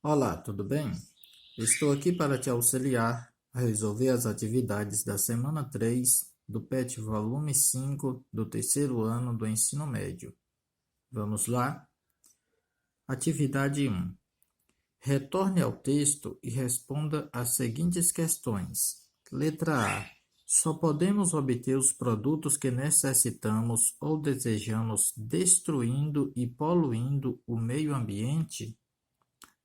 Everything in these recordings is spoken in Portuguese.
Olá, tudo bem? Estou aqui para te auxiliar a resolver as atividades da semana 3 do PET volume 5 do terceiro ano do ensino médio. Vamos lá? Atividade 1. Retorne ao texto e responda as seguintes questões. Letra A. Só podemos obter os produtos que necessitamos ou desejamos destruindo e poluindo o meio ambiente?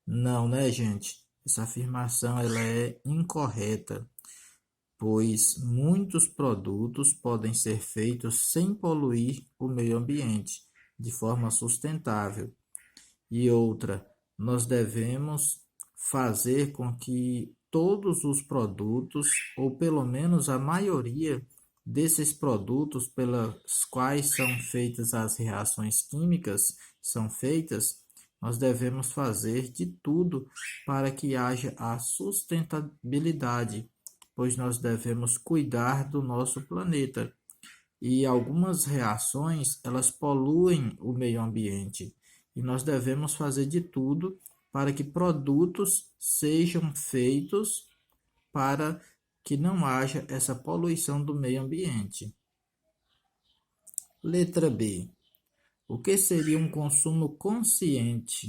Não, né, gente? Essa afirmação ela é incorreta, pois muitos produtos podem ser feitos sem poluir o meio ambiente, de forma sustentável. E outra, nós devemos fazer com que todos os produtos, ou pelo menos a maioria desses produtos pelas quais são feitas as reações químicas, são feitas, nós devemos fazer de tudo para que haja a sustentabilidade, pois nós devemos cuidar do nosso planeta. E algumas reações, elas poluem o meio ambiente. E nós devemos fazer de tudo para que produtos sejam feitos para que não haja essa poluição do meio ambiente. Letra B. O que seria um consumo consciente?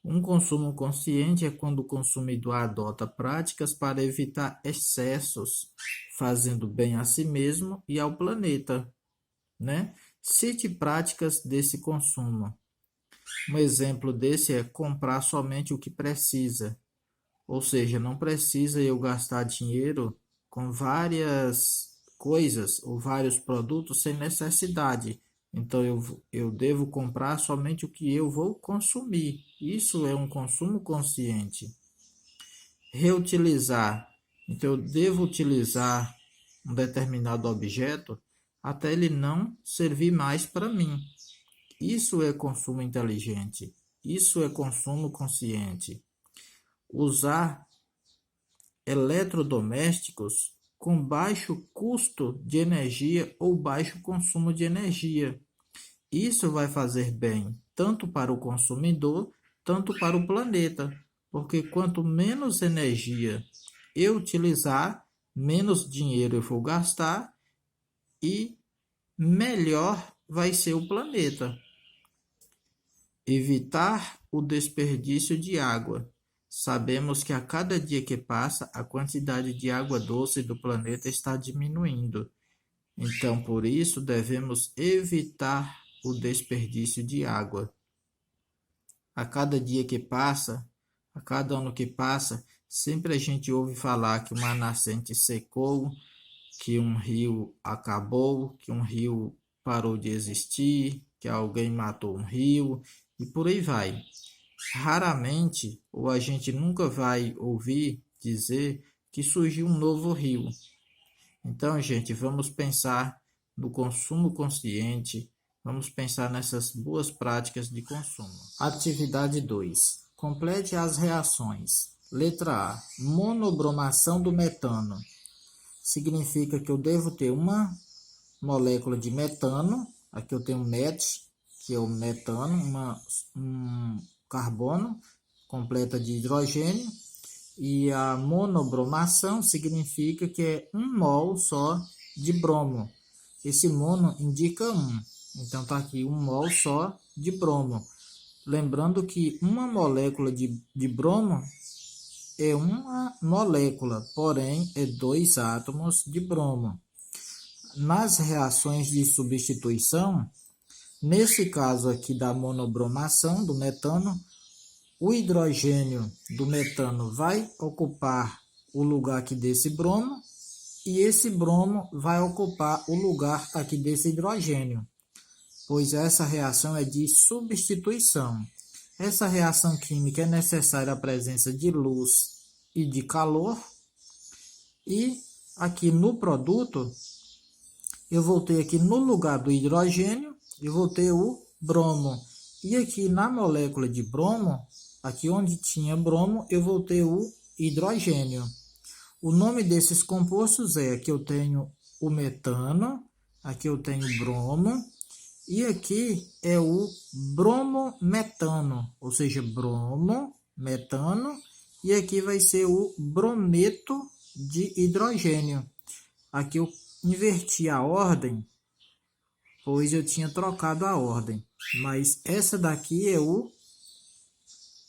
Um consumo consciente é quando o consumidor adota práticas para evitar excessos, fazendo bem a si mesmo e ao planeta, né? Cite práticas desse consumo. Um exemplo desse é comprar somente o que precisa, ou seja, não precisa eu gastar dinheiro com várias coisas ou vários produtos sem necessidade. Então eu devo comprar somente o que eu vou consumir. Isso é um consumo consciente. Reutilizar. Então eu devo utilizar um determinado objeto até ele não servir mais para mim. Isso é consumo inteligente. Isso é consumo consciente. Usar eletrodomésticos com baixo custo de energia ou baixo consumo de energia. Isso vai fazer bem tanto para o consumidor, tanto para o planeta, porque quanto menos energia eu utilizar, menos dinheiro eu vou gastar e melhor vai ser o planeta. Evitar o desperdício de água. Sabemos que a cada dia que passa, a quantidade de água doce do planeta está diminuindo. Então, por isso, devemos evitar o desperdício de água. A cada dia que passa, a cada ano que passa, sempre a gente ouve falar que uma nascente secou, que um rio acabou, que um rio parou de existir, que alguém matou um rio e por aí vai. Raramente, ou a gente nunca vai ouvir dizer que surgiu um novo rio. Então, gente, vamos pensar no consumo consciente, vamos pensar nessas boas práticas de consumo. Atividade 2. Complete as reações. Letra A. Monobromação do metano. Significa que eu devo ter uma molécula de metano, aqui eu tenho MET, que é o metano, um carbono completa de hidrogênio, e a monobromação significa que é um mol só de bromo. Esse mono indica um, então está aqui um mol só de bromo. Lembrando que uma molécula de bromo é uma molécula, porém é 2 átomos de bromo. Nas reações de substituição, nesse caso aqui da monobromação do metano, o hidrogênio do metano vai ocupar o lugar aqui desse bromo e esse bromo vai ocupar o lugar aqui desse hidrogênio, pois essa reação é de substituição. Essa reação química é necessária a presença de luz e de calor, e aqui no produto eu vou ter aqui no lugar do hidrogênio, eu vou ter o bromo. E aqui na molécula de bromo, aqui onde tinha bromo, eu vou ter o hidrogênio. O nome desses compostos é, aqui eu tenho o metano, aqui eu tenho o bromo, e aqui é o bromometano, ou seja, bromo metano, e aqui vai ser o brometo de hidrogênio. Aqui eu inverti a ordem, pois eu tinha trocado a ordem, mas essa daqui é o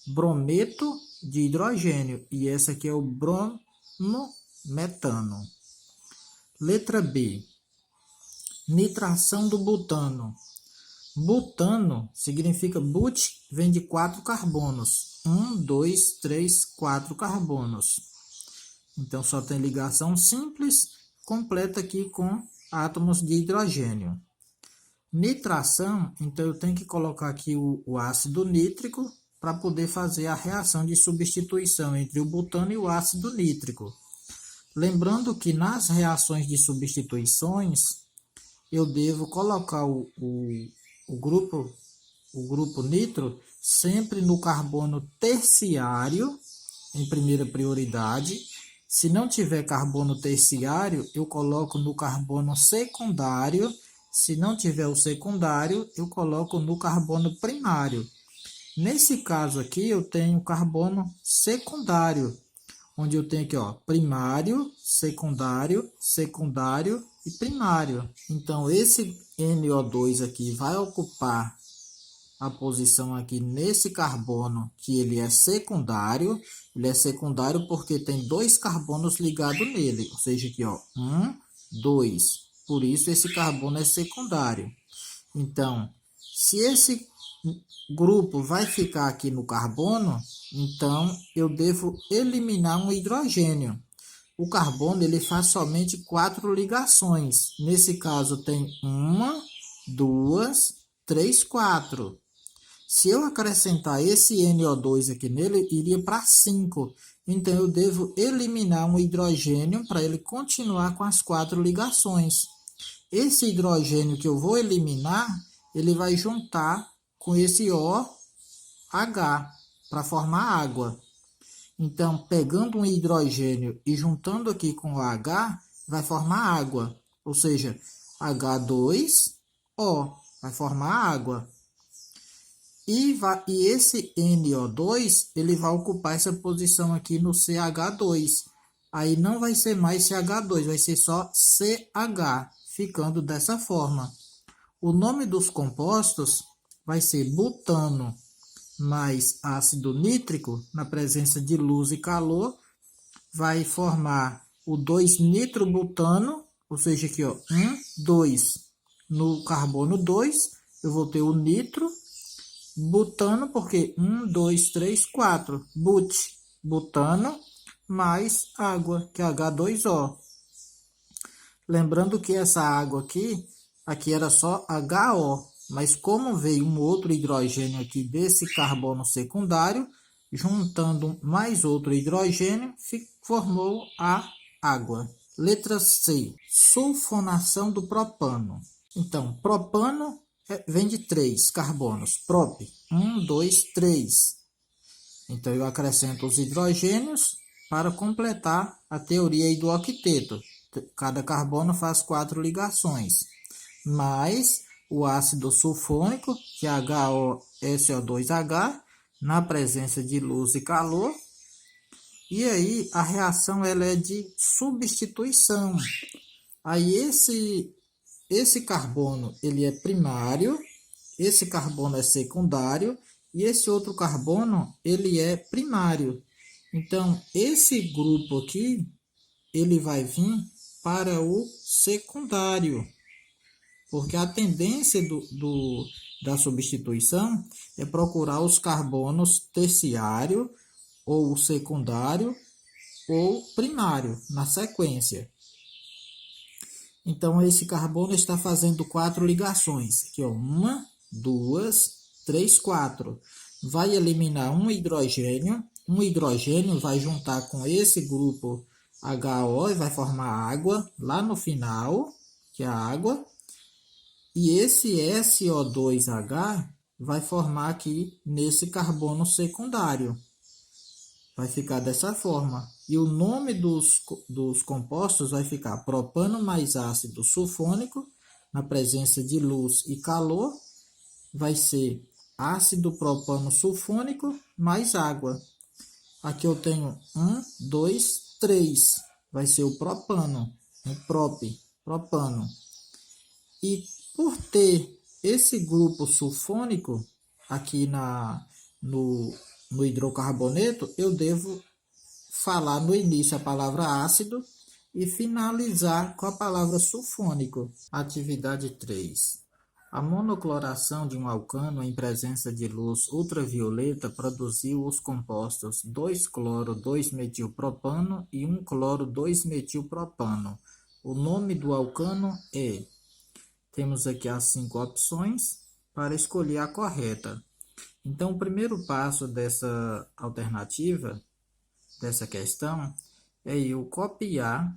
brometo de hidrogênio e essa aqui é o bromometano. Letra B, nitração do butano. Butano significa but, vem de 4 carbonos. 1, 2, 3, 4 carbonos. Então, só tem ligação simples, completa aqui com átomos de hidrogênio. Nitração, então eu tenho que colocar aqui o ácido nítrico para poder fazer a reação de substituição entre o butano e o ácido nítrico. Lembrando que nas reações de substituições, eu devo colocar o grupo nitro sempre no carbono terciário, em primeira prioridade. Se não tiver carbono terciário, eu coloco no carbono secundário. Se não tiver o secundário, eu coloco no carbono primário. Nesse caso aqui, eu tenho carbono secundário, onde eu tenho aqui, ó, primário, secundário, secundário e primário. Então, esse NO2 aqui vai ocupar a posição aqui nesse carbono, que ele é secundário. Ele é secundário porque tem 2 carbonos ligados nele, ou seja, aqui, ó, 1, 2. Por isso, esse carbono é secundário. Então, se esse grupo vai ficar aqui no carbono, então eu devo eliminar um hidrogênio. O carbono ele faz somente 4 ligações. Nesse caso, tem 1, 2, 3, 4. Se eu acrescentar esse NO2 aqui nele, iria para 5. Então, eu devo eliminar um hidrogênio para ele continuar com as 4 ligações. Esse hidrogênio que eu vou eliminar, ele vai juntar com esse OH para formar água. Então, pegando um hidrogênio e juntando aqui com o H, vai formar água. Ou seja, H2O vai formar água. E esse NO2, ele vai ocupar essa posição aqui no CH2. Aí não vai ser mais CH2, vai ser só CH, ficando dessa forma. O nome dos compostos vai ser butano mais ácido nítrico, na presença de luz e calor, vai formar o 2-nitrobutano, ou seja, aqui, ó, 1, 2. No carbono 2, eu vou ter o nitro, butano, porque 1, 2, 3, 4. Butano mais água, que é H2O. Lembrando que essa água aqui era só HO, mas como veio um outro hidrogênio aqui desse carbono secundário, juntando mais outro hidrogênio, formou a água. Letra C, sulfonação do propano. Então, propano vem de 3 carbonos, prop, 1, 2, 3. Então, eu acrescento os hidrogênios para completar a teoria aí do octeto. Cada carbono faz 4 ligações, mais o ácido sulfônico, que é HOSO2H, na presença de luz e calor. E aí, a reação ela é de substituição. Aí, esse carbono ele é primário, esse carbono é secundário, e esse outro carbono ele é primário. Então, esse grupo aqui, ele vai vir para o secundário, porque a tendência da substituição é procurar os carbonos terciário, ou secundário, ou primário, na sequência. Então, esse carbono está fazendo 4 ligações. Aqui, ó, 1, 2, 3, 4. Vai eliminar um hidrogênio. Um hidrogênio vai juntar com esse grupo HO e vai formar água lá no final, que é a água. E esse SO2H vai formar aqui nesse carbono secundário. Vai ficar dessa forma. E o nome dos compostos vai ficar propano mais ácido sulfônico, na presença de luz e calor, vai ser ácido propano sulfônico mais água. Aqui eu tenho 1, 2, 3. Vai ser o propano, o propano. E por ter esse grupo sulfônico aqui no hidrocarboneto, eu devo falar no início a palavra ácido e finalizar com a palavra sulfônico. Atividade 3. A monocloração de um alcano em presença de luz ultravioleta produziu os compostos 2-cloro-2-metilpropano e 1-cloro-2-metilpropano. O nome do alcano é... Temos aqui as 5 opções para escolher a correta. Então, o primeiro passo dessa alternativa, dessa questão, é eu copiar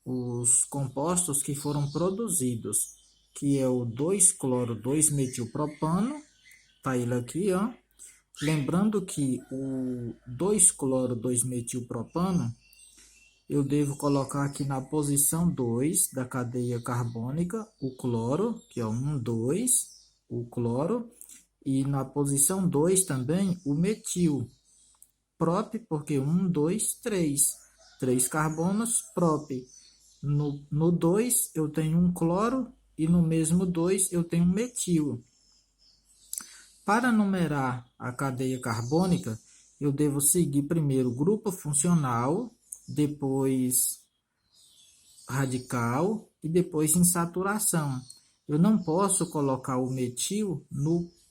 os compostos que foram produzidos, que é o 2-cloro-2-metilpropano, tá ele aqui, ó. Lembrando que o 2-cloro-2-metilpropano, eu devo colocar aqui na posição 2 da cadeia carbônica o cloro, que é o 1, 2, o cloro, e na posição 2 também o metil, prop, porque 1, 2, 3, 3 carbonos, prop. No 2 eu tenho um cloro e no mesmo 2 eu tenho um metil. Para numerar a cadeia carbônica, eu devo seguir primeiro o grupo funcional, depois radical e depois insaturação. Eu não posso colocar o metil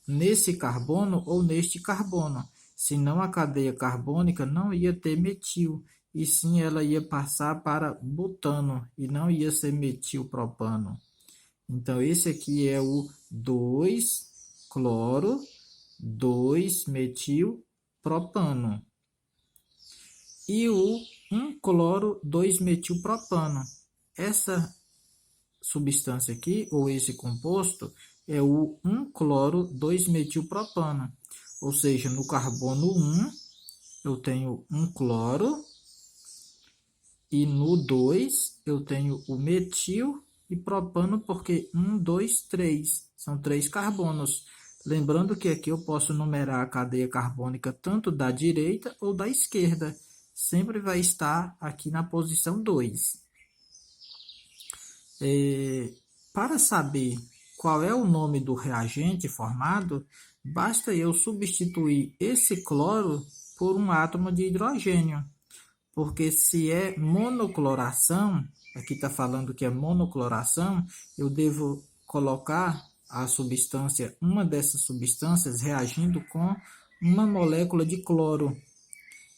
nesse carbono ou neste carbono, senão a cadeia carbônica não ia ter metil, e sim ela ia passar para butano e não ia ser metilpropano. Então, esse aqui é o 2-cloro, 2-metilpropano. E o 1-cloro, 2-metilpropano. Essa substância aqui, ou esse composto, é o 1-cloro, 2-metilpropano. Ou seja, no carbono 1, eu tenho um cloro, e no 2, eu tenho o metil e propano, porque 1, 2, 3. São 3 carbonos. Lembrando que aqui eu posso numerar a cadeia carbônica tanto da direita ou da esquerda. Sempre vai estar aqui na posição 2. Para saber qual é o nome do reagente formado, basta eu substituir esse cloro por um átomo de hidrogênio. Porque se é monocloração, aqui está falando que é monocloração, eu devo colocar a substância, uma dessas substâncias reagindo com uma molécula de cloro.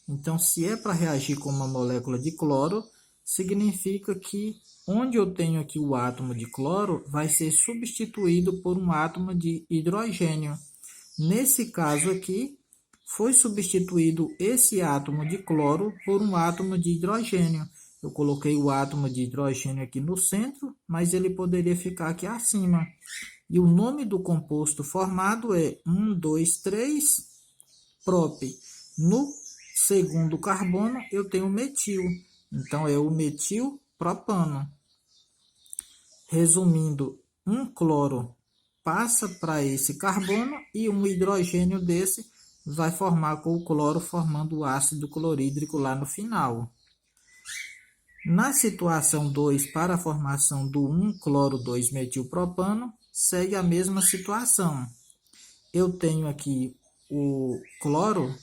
Então, se é para reagir com uma molécula de cloro, significa que onde eu tenho aqui o átomo de cloro vai ser substituído por um átomo de hidrogênio. Nesse caso aqui, foi substituído esse átomo de cloro por um átomo de hidrogênio. Eu coloquei o átomo de hidrogênio aqui no centro, mas ele poderia ficar aqui acima. E o nome do composto formado é 1, 2, 3, prop. No segundo carbono eu tenho metil, então é o metilpropano. Resumindo, um cloro passa para esse carbono e um hidrogênio desse vai formar com o cloro, formando o ácido clorídrico lá no final. Na situação 2, para a formação do 1-cloro-2-metilpropano, segue a mesma situação. Eu tenho aqui o cloro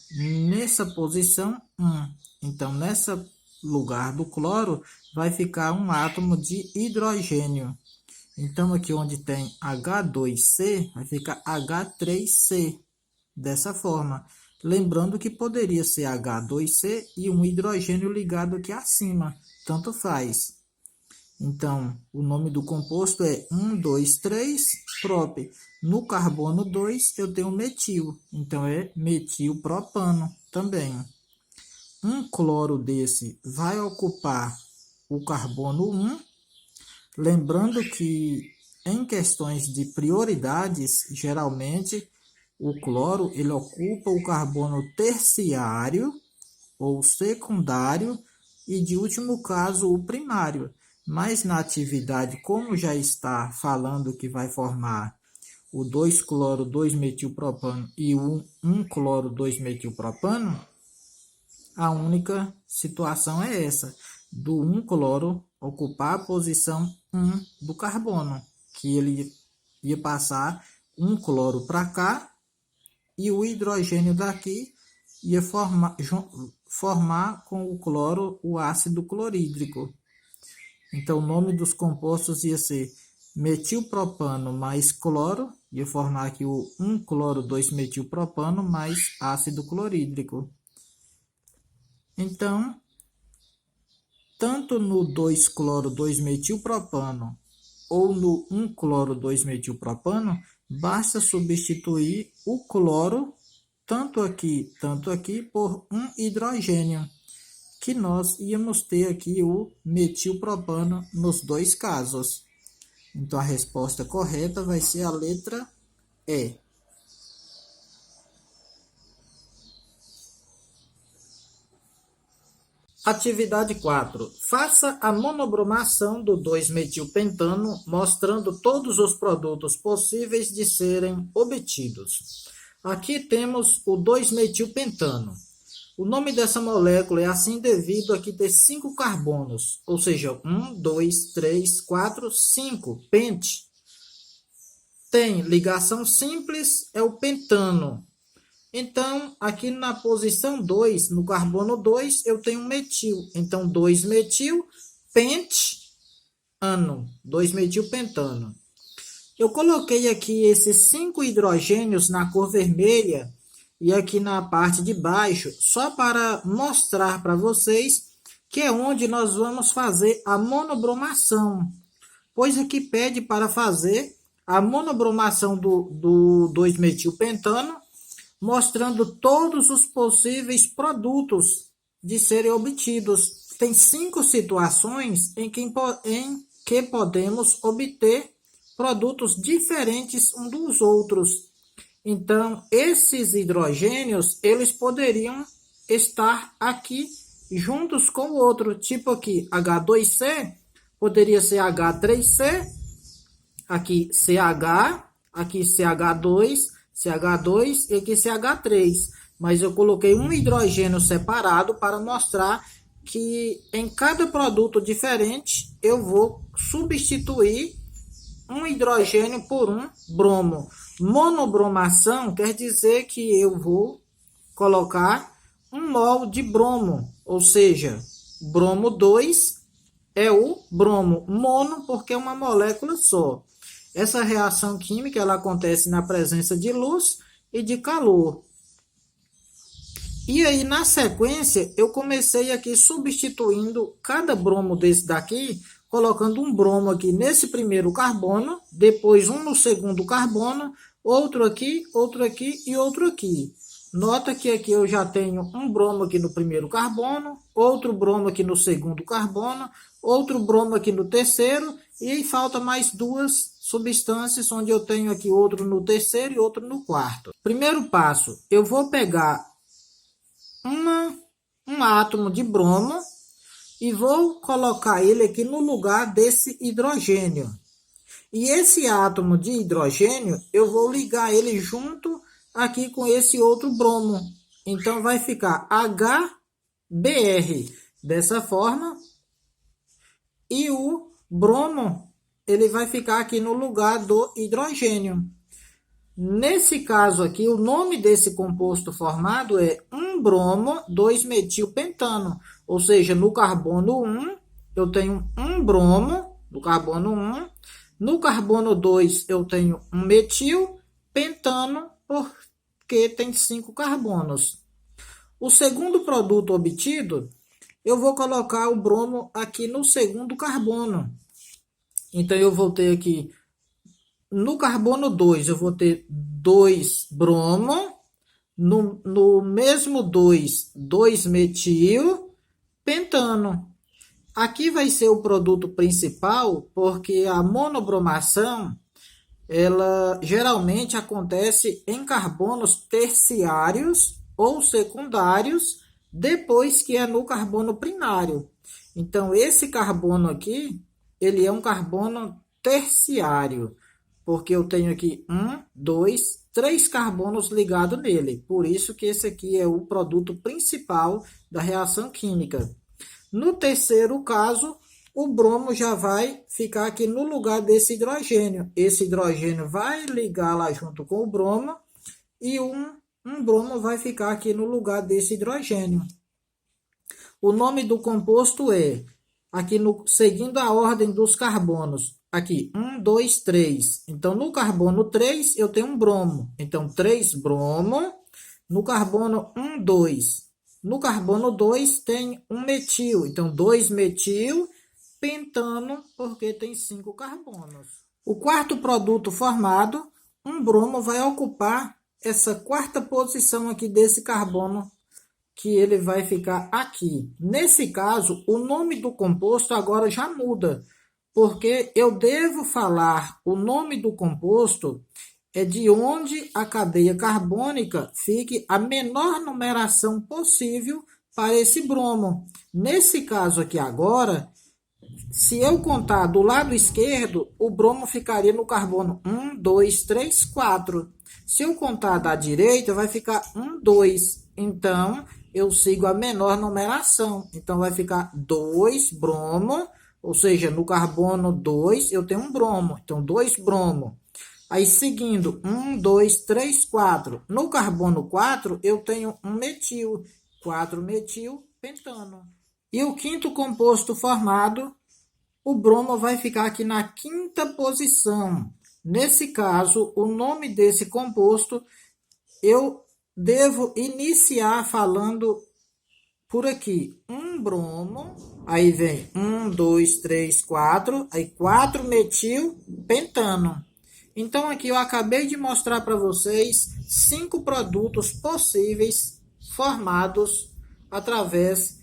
nessa posição 1. Então, nesse lugar do cloro, vai ficar um átomo de hidrogênio. Então, aqui onde tem H2C, vai ficar H3C. Dessa forma, lembrando que poderia ser H2C e um hidrogênio ligado aqui acima, tanto faz. Então, o nome do composto é 1, 2, 3, prop. No carbono 2 eu tenho metil, então é metilpropano também. Um cloro desse vai ocupar o carbono 1, lembrando que em questões de prioridades, geralmente o cloro ele ocupa o carbono terciário ou secundário e, de último caso, o primário. Mas na atividade, como já está falando que vai formar o 2-cloro-2-metilpropano e o 1-cloro-2-metilpropano, A única situação é essa, do 1-cloro ocupar a posição 1 do carbono, que ele ia passar 1-cloro para cá e o hidrogênio daqui ia formar com o cloro o ácido clorídrico. Então, o nome dos compostos ia ser metilpropano mais cloro, ia formar aqui o 1-cloro-2-metilpropano mais ácido clorídrico. Então, tanto no 2-cloro-2-metilpropano ou no 1-cloro-2-metilpropano, basta substituir o cloro, tanto aqui, por um hidrogênio, que nós íamos ter aqui o metilpropano nos dois casos. Então, a resposta correta vai ser a letra E. Atividade 4. Faça a monobromação do 2-metilpentano, mostrando todos os produtos possíveis de serem obtidos. Aqui temos o 2-metilpentano. O nome dessa molécula é assim devido a que ter 5 carbonos, ou seja, 1, 2, 3, 4, 5, pente. Tem ligação simples, é o pentano. Então, aqui na posição 2, no carbono 2, eu tenho metil. Então, 2-metil, pentano, 2-metilpentano. Eu coloquei aqui esses 5 hidrogênios na cor vermelha e aqui na parte de baixo, só para mostrar para vocês que é onde nós vamos fazer a monobromação. Pois aqui pede para fazer a monobromação do 2-metilpentano, mostrando todos os possíveis produtos de serem obtidos. Tem 5 situações em que podemos obter produtos diferentes uns dos outros. Então, esses hidrogênios, eles poderiam estar aqui juntos com o outro. Tipo aqui, H2C, poderia ser H3C, aqui CH, aqui CH2, CH2 e aqui CH3. Mas eu coloquei um hidrogênio separado para mostrar que em cada produto diferente eu vou substituir um hidrogênio por um bromo. Monobromação quer dizer que eu vou colocar 1 mol de bromo, ou seja, bromo 2 é o bromo mono porque é uma molécula só. Essa reação química ela acontece na presença de luz e de calor. E aí, na sequência, eu comecei aqui substituindo cada bromo desse daqui, colocando um bromo aqui nesse primeiro carbono, depois um no segundo carbono, outro aqui e outro aqui. Nota que aqui eu já tenho um bromo aqui no primeiro carbono, outro bromo aqui no segundo carbono, outro bromo aqui no terceiro, e aí falta mais 2 substâncias, onde eu tenho aqui outro no terceiro e outro no quarto. Primeiro passo, eu vou pegar um átomo de bromo e vou colocar ele aqui no lugar desse hidrogênio. E esse átomo de hidrogênio, eu vou ligar ele junto aqui com esse outro bromo. Então, vai ficar HBr dessa forma. E o bromo, ele vai ficar aqui no lugar do hidrogênio. Nesse caso aqui, o nome desse composto formado é 1-bromo-2-metilpentano. Ou seja, no carbono 1, eu tenho um bromo, do carbono 1. No carbono 2, eu tenho um metilpentano, porque tem 5 carbonos. O segundo produto obtido, eu vou colocar o bromo aqui no segundo carbono. Então, eu vou ter aqui, no carbono 2, eu vou ter 2 bromo, no mesmo 2, 2-metilpentano. Aqui vai ser o produto principal, porque a monobromação, ela geralmente acontece em carbonos terciários ou secundários, depois que é no carbono primário. Então, esse carbono aqui, ele é um carbono terciário. porque eu tenho aqui 1, 2, 3 carbonos ligados nele. Por isso que esse aqui é o produto principal da reação química. No terceiro caso, o bromo já vai ficar aqui no lugar desse hidrogênio. Esse hidrogênio vai ligar lá junto com o bromo e um bromo vai ficar aqui no lugar desse hidrogênio. O nome do composto é, aqui seguindo a ordem dos carbonos, aqui 1, 2, 3. Então, no carbono 3, eu tenho um bromo. Então, 3 bromo. No carbono 1, 2. No carbono 2 tem um metil. Então, 2 metil, pentano, porque tem 5 carbonos. O quarto produto formado, um bromo vai ocupar essa quarta posição aqui desse carbono, que ele vai ficar aqui. Nesse caso, o nome do composto agora já muda, porque eu devo falar o nome do composto é de onde a cadeia carbônica fique a menor numeração possível para esse bromo. Nesse caso aqui agora, se eu contar do lado esquerdo, o bromo ficaria no carbono 1, 2, 3, 4. Se eu contar da direita, vai ficar 1, 2. Então, eu sigo a menor numeração. Então, vai ficar 2 bromo, ou seja, no carbono 2 eu tenho um bromo. Então, 2 bromo. Aí, seguindo, 1, 2, 3, 4. No carbono 4, eu tenho um metil. 4 metil pentano. E o quinto composto formado, o bromo vai ficar aqui na quinta posição. Nesse caso, o nome desse composto, eu devo iniciar falando por aqui. Um bromo, aí vem 1, 2, 3, 4, aí 4 metil pentano. Então, aqui eu acabei de mostrar para vocês 5 produtos possíveis formados através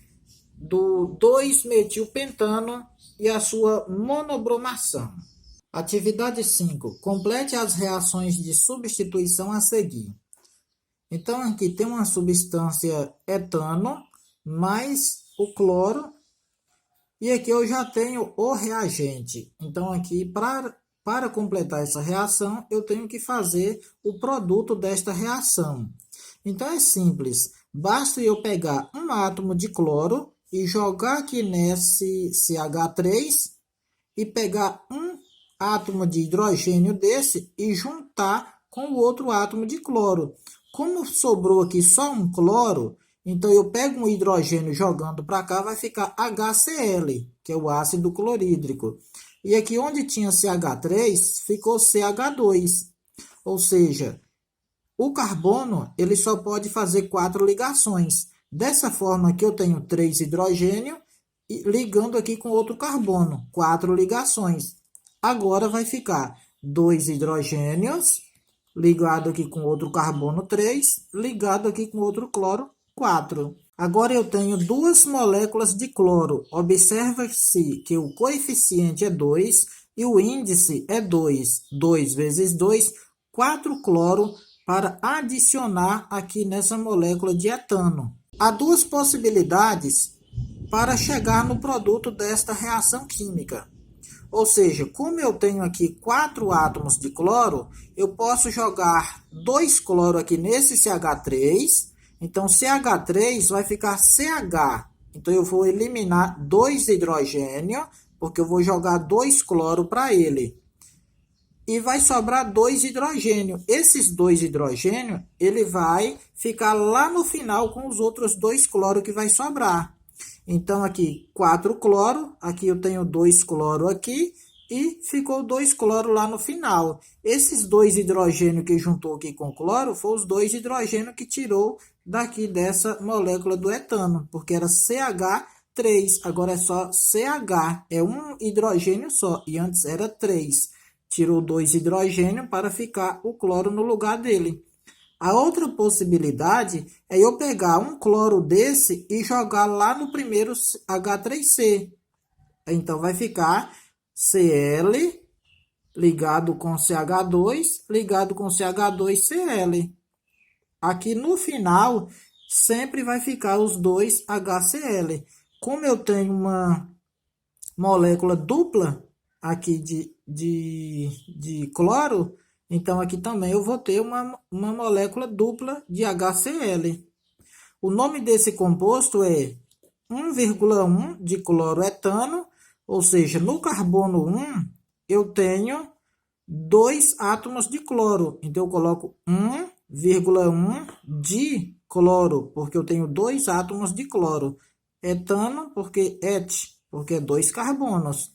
do 2-metilpentano e a sua monobromação. Atividade 5. Complete as reações de substituição a seguir. Então, aqui tem uma substância etano mais o cloro. E aqui eu já tenho o reagente. Então, aqui, para completar essa reação, eu tenho que fazer o produto desta reação. Então, é simples. Basta eu pegar um átomo de cloro e jogar aqui nesse CH3 e pegar um átomo de hidrogênio desse e juntar com o outro átomo de cloro. Como sobrou aqui só um cloro, então eu pego um hidrogênio jogando para cá, vai ficar HCl, que é o ácido clorídrico. E aqui onde tinha CH3, ficou CH2. Ou seja, o carbono ele só pode fazer 4 ligações. Dessa forma aqui eu tenho 3 hidrogênios ligando aqui com outro carbono, 4 ligações. Agora vai ficar 2 hidrogênios ligado aqui com outro carbono 3, ligado aqui com outro cloro 4. Agora eu tenho 2 moléculas de cloro. Observa-se que o coeficiente é 2 e o índice é 2. 2 vezes 2, 4 cloro para adicionar aqui nessa molécula de etano. Há 2 possibilidades para chegar no produto desta reação química. Ou seja, como eu tenho aqui 4 átomos de cloro, eu posso jogar 2 cloro aqui nesse CH3. Então, CH3 vai ficar CH. Então, eu vou eliminar 2 hidrogênio, porque eu vou jogar 2 cloro para ele. E vai sobrar 2 hidrogênio. Esses 2 hidrogênio, ele vai ficar lá no final com os outros 2 cloro que vai sobrar. Então, aqui 4 cloro, aqui eu tenho 2 cloro aqui, e ficou 2 cloro lá no final. Esses 2 hidrogênios que juntou aqui com o cloro, foram os 2 hidrogênios que tirou daqui dessa molécula do etano, porque era CH3, agora é só CH, é um hidrogênio só, e antes era 3. Tirou 2 hidrogênios para ficar o cloro no lugar dele. A outra possibilidade é eu pegar um cloro desse e jogar lá no primeiro H3C. Então, vai ficar Cl ligado com CH2, ligado com CH2Cl. Aqui no final, sempre vai ficar os 2 HCl. Como eu tenho uma molécula dupla aqui de de cloro, então aqui também eu vou ter uma molécula dupla de HCl. O nome desse composto é 1,1 de cloroetano, ou seja, no carbono 1 eu tenho 2 átomos de cloro. Então eu coloco 1,1 de cloro, porque eu tenho 2 átomos de cloro. Etano, porque porque é 2 carbonos.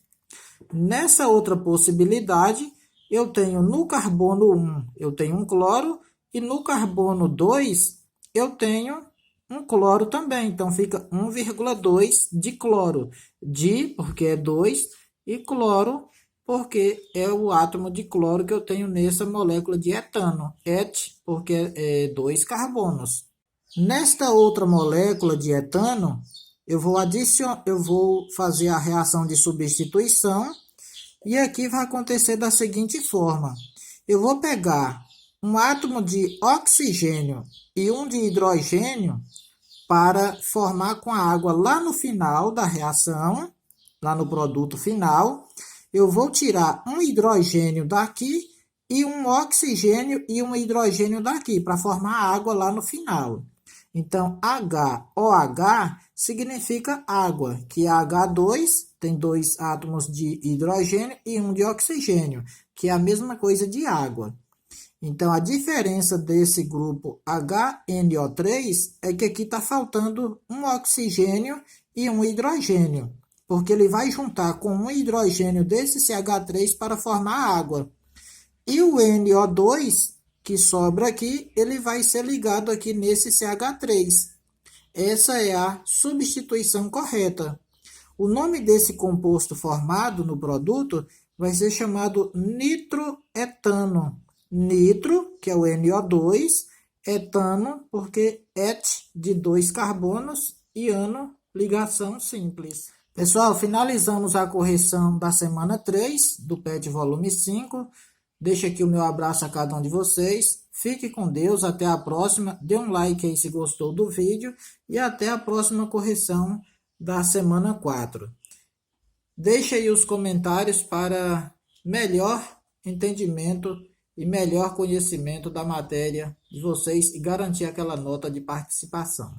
Nessa outra possibilidade, eu tenho no carbono 1, eu tenho um cloro, e no carbono 2, eu tenho um cloro também. Então, fica 1,2 de cloro. Porque é 2, e cloro, porque é o átomo de cloro que eu tenho nessa molécula de etano. Porque é 2 carbonos. Nesta outra molécula de etano, eu vou fazer a reação de substituição, e aqui vai acontecer da seguinte forma. Eu vou pegar um átomo de oxigênio e um de hidrogênio para formar com a água lá no final da reação, lá no produto final. Eu vou tirar um hidrogênio daqui e um oxigênio e um hidrogênio daqui para formar a água lá no final. Então, HOH significa água, que é H2 tem 2 átomos de hidrogênio e um de oxigênio, que é a mesma coisa de água. Então, a diferença desse grupo HNO3 é que aqui está faltando um oxigênio e um hidrogênio, porque ele vai juntar com um hidrogênio desse CH3 para formar água. E o NO2, que sobra aqui, ele vai ser ligado aqui nesse CH3. Essa é a substituição correta. O nome desse composto formado no produto vai ser chamado nitroetano. Nitro, que é o NO2, etano, porque de 2 carbonos, e ano, ligação simples. Pessoal, finalizamos a correção da semana 3 do PET volume 5. Deixo aqui o meu abraço a cada um de vocês. Fique com Deus, até a próxima. Dê um like aí se gostou do vídeo. E até a próxima correção da semana 4. Deixe aí os comentários para melhor entendimento e melhor conhecimento da matéria de vocês e garantir aquela nota de participação.